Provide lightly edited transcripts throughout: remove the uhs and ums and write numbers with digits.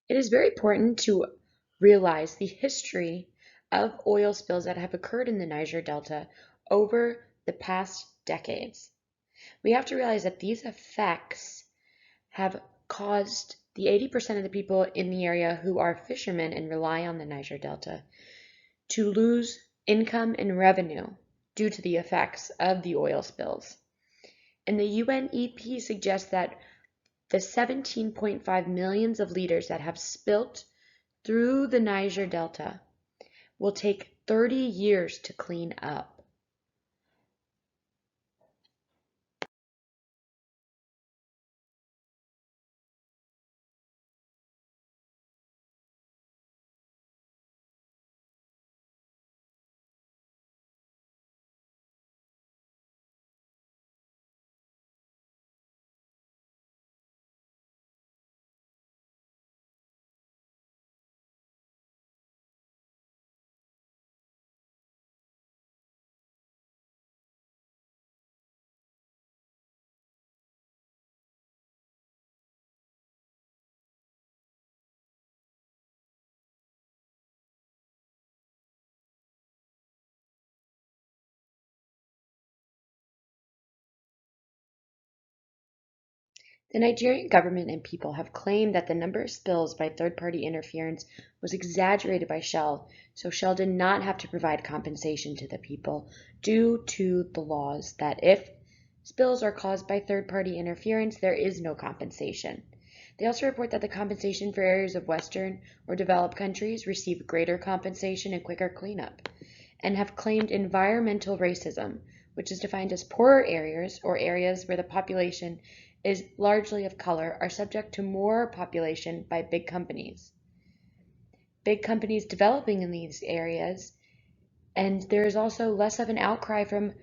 It is very important to realize the history of oil spills that have occurred in the Niger Delta over the past decades. We have to realize that these effects have caused the 80% of the people in the area who are fishermen and rely on the Niger Delta to lose income and revenue due to the effects of the oil spills. And the UNEP suggests that the 17.5 millions of liters that have spilt through the Niger Delta will take 30 years to clean up. The Nigerian government and people have claimed that the number of spills by third-party interference was exaggerated by Shell, so Shell did not have to provide compensation to the people due to the laws that if spills are caused by third-party interference, there is no compensation. They also report that the compensation for areas of Western or developed countries receive greater compensation and quicker cleanup, and have claimed environmental racism, which is defined as poorer areas or areas where the population is largely of color, are subject to more population by big companies. Big companies developing in these areas, and there is also less of an outcry from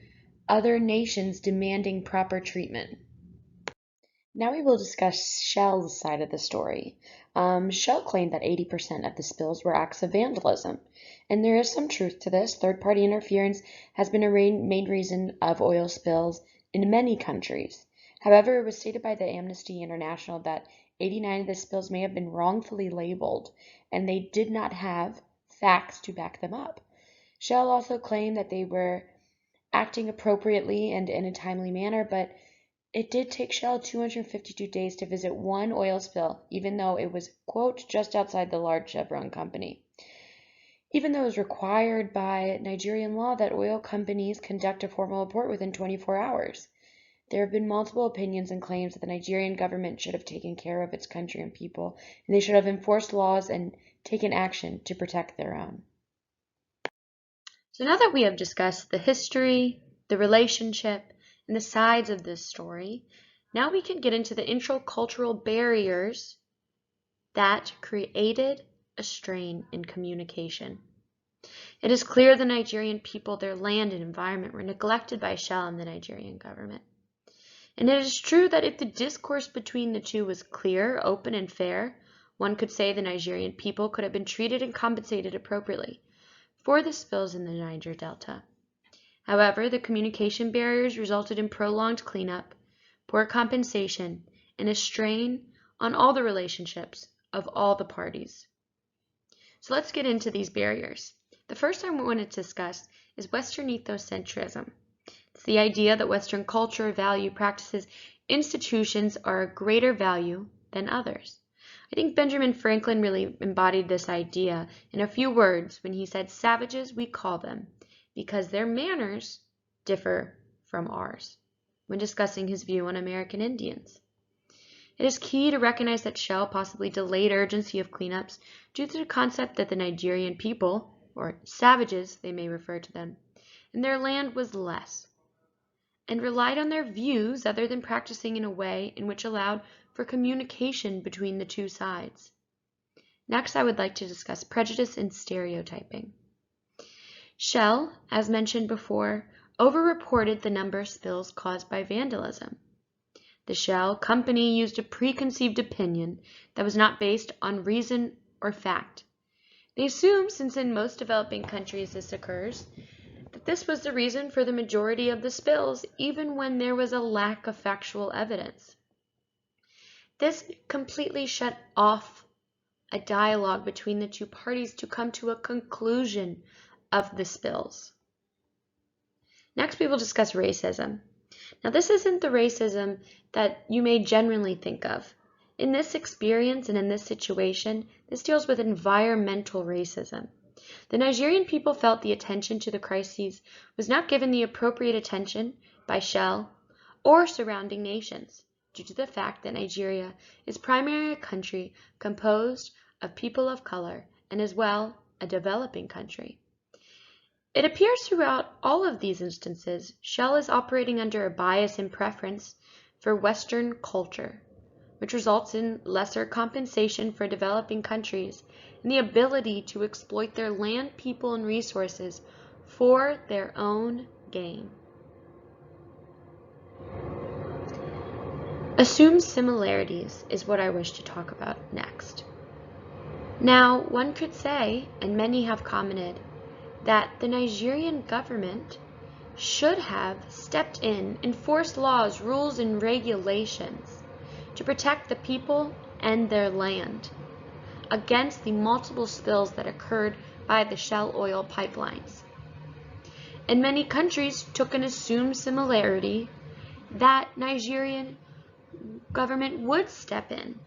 other nations demanding proper treatment. Now we will discuss Shell's side of the story. Shell claimed that 80% of the spills were acts of vandalism, and there is some truth to this. Third-party interference has been a main reason of oil spills in many countries. However, it was stated by the Amnesty International that 89 of the spills may have been wrongfully labeled, and they did not have facts to back them up. Shell also claimed that they were acting appropriately and in a timely manner, but it did take Shell 252 days to visit one oil spill, even though it was, quote, just outside the large Chevron company. Even though it was required by Nigerian law that oil companies conduct a formal report within 24 hours. There have been multiple opinions and claims that the Nigerian government should have taken care of its country and people, and they should have enforced laws and taken action to protect their own. So now that we have discussed the history, the relationship, and the sides of this story, now we can get into the intercultural barriers that created a strain in communication. It is clear the Nigerian people, their land and environment were neglected by Shell and the Nigerian government. And it is true that if the discourse between the two was clear, open, and fair, one could say the Nigerian people could have been treated and compensated appropriately for the spills in the Niger Delta. However, the communication barriers resulted in prolonged cleanup, poor compensation, and a strain on all the relationships of all the parties. So let's get into these barriers. The first I want to discuss is Western ethocentrism. It's the idea that Western culture, value, practices, institutions are of greater value than others. I think Benjamin Franklin really embodied this idea in a few words when he said, "Savages we call them, because their manners differ from ours," when discussing his view on American Indians. It is key to recognize that Shell possibly delayed urgency of cleanups due to the concept that the Nigerian people, or savages they may refer to them, and their land was less, and relied on their views other than practicing in a way in which allowed for communication between the two sides. Next, I would like to discuss prejudice and stereotyping. Shell, as mentioned before, overreported the number of spills caused by vandalism. The Shell company used a preconceived opinion that was not based on reason or fact. They assumed, since in most developing countries this occurs, that this was the reason for the majority of the spills, even when there was a lack of factual evidence. This completely shut off a dialogue between the two parties to come to a conclusion of the spills. Next, we will discuss racism. Now, this isn't the racism that you may generally think of. In this experience and in this situation, this deals with environmental racism. The Nigerian people felt the attention to the crises was not given the appropriate attention by Shell or surrounding nations due to the fact that Nigeria is primarily a country composed of people of color and as well a developing country. It appears throughout all of these instances, Shell is operating under a bias and preference for Western culture, which results in lesser compensation for developing countries and the ability to exploit their land, people, and resources for their own gain. Assumed similarities is what I wish to talk about next. Now, one could say, and many have commented, that the Nigerian government should have stepped in, enforced laws, rules, and regulations to protect the people and their land against the multiple spills that occurred by the Shell oil pipelines. And many countries took an assumed similarity that Nigerian government would step in,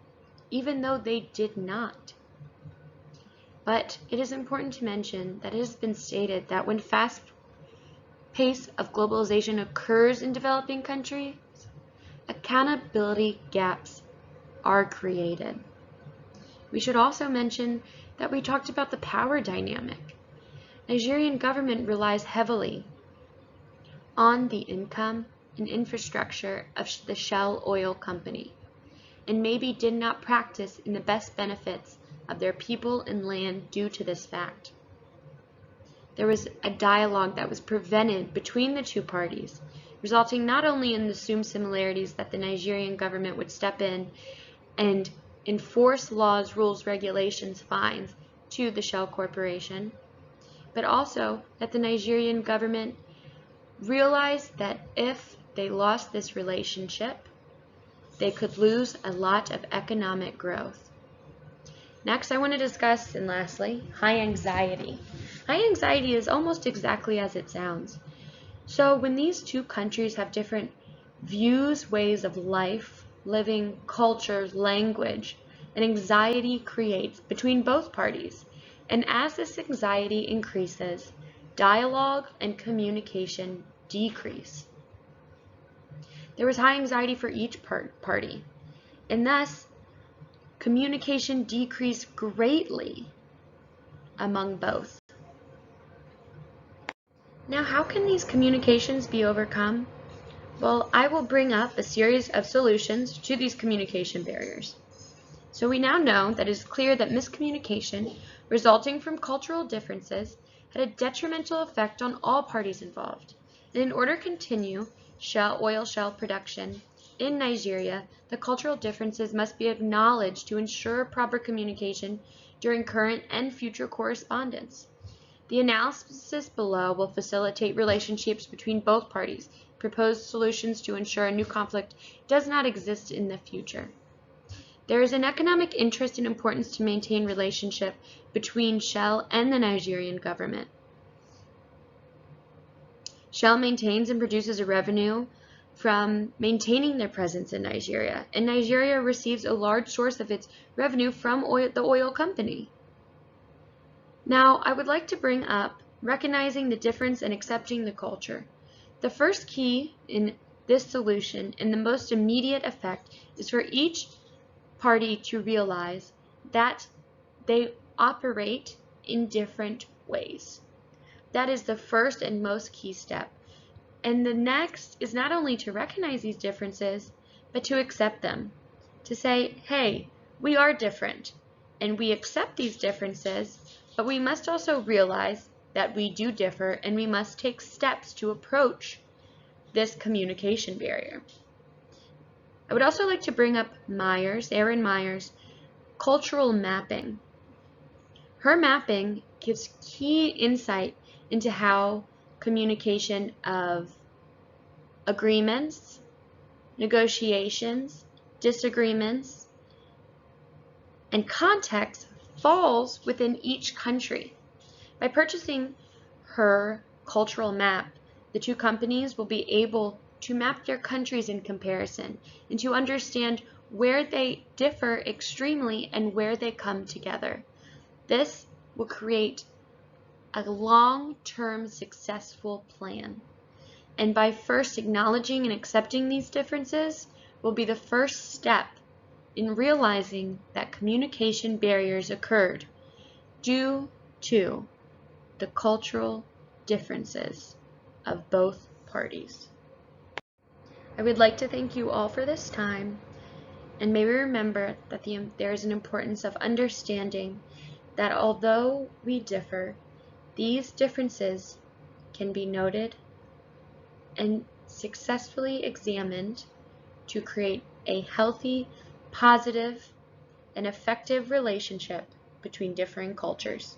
even though they did not. But it is important to mention that it has been stated that when fast pace of globalization occurs in developing countries, accountability gaps are created. We should also mention that we talked about the power dynamic. Nigerian government relies heavily on the income and infrastructure of the Shell Oil Company, and maybe did not practice in the best benefits of their people and land due to this fact. There was a dialogue that was prevented between the two parties, resulting not only in the assumed similarities that the Nigerian government would step in and enforce laws, rules, regulations, fines to the Shell Corporation, but also that the Nigerian government realized that if they lost this relationship, they could lose a lot of economic growth. Next, I want to discuss, and lastly, high anxiety. High anxiety is almost exactly as it sounds. So when these two countries have different views, ways of life, living, cultures, language, an anxiety creates between both parties. And as this anxiety increases, dialogue and communication decrease. There was high anxiety for each party, and thus communication decreased greatly among both. Now, how can these communications be overcome? Well, I will bring up a series of solutions to these communication barriers. So we now know that it is clear that miscommunication resulting from cultural differences had a detrimental effect on all parties involved. And in order to continue oil shell production in Nigeria, the cultural differences must be acknowledged to ensure proper communication during current and future correspondence. The analysis below will facilitate relationships between both parties, propose solutions to ensure a new conflict does not exist in the future. There is an economic interest and importance to maintain relationship between Shell and the Nigerian government. Shell maintains and produces a revenue from maintaining their presence in Nigeria, and Nigeria receives a large source of its revenue from the oil company. Now, I would like to bring up recognizing the difference and accepting the culture. The first key in this solution and the most immediate effect is for each party to realize that they operate in different ways. That is the first and most key step. And the next is not only to recognize these differences, but to accept them. To say, hey, we are different, and we accept these differences, but we must also realize that we do differ, and we must take steps to approach this communication barrier. I would also like to bring up Erin Meyer's cultural mapping. Her mapping gives key insight into how communication of agreements, negotiations, disagreements, and context falls within each country. By purchasing her cultural map, the two companies will be able to map their countries in comparison and to understand where they differ extremely and where they come together. This will create a long-term successful plan. And by first acknowledging and accepting these differences will be the first step in realizing that communication barriers occurred due to the cultural differences of both parties. I would like to thank you all for this time, and may we remember that there is an importance of understanding that although we differ, these differences can be noted and successfully examined to create a healthy, positive, and effective relationship between differing cultures.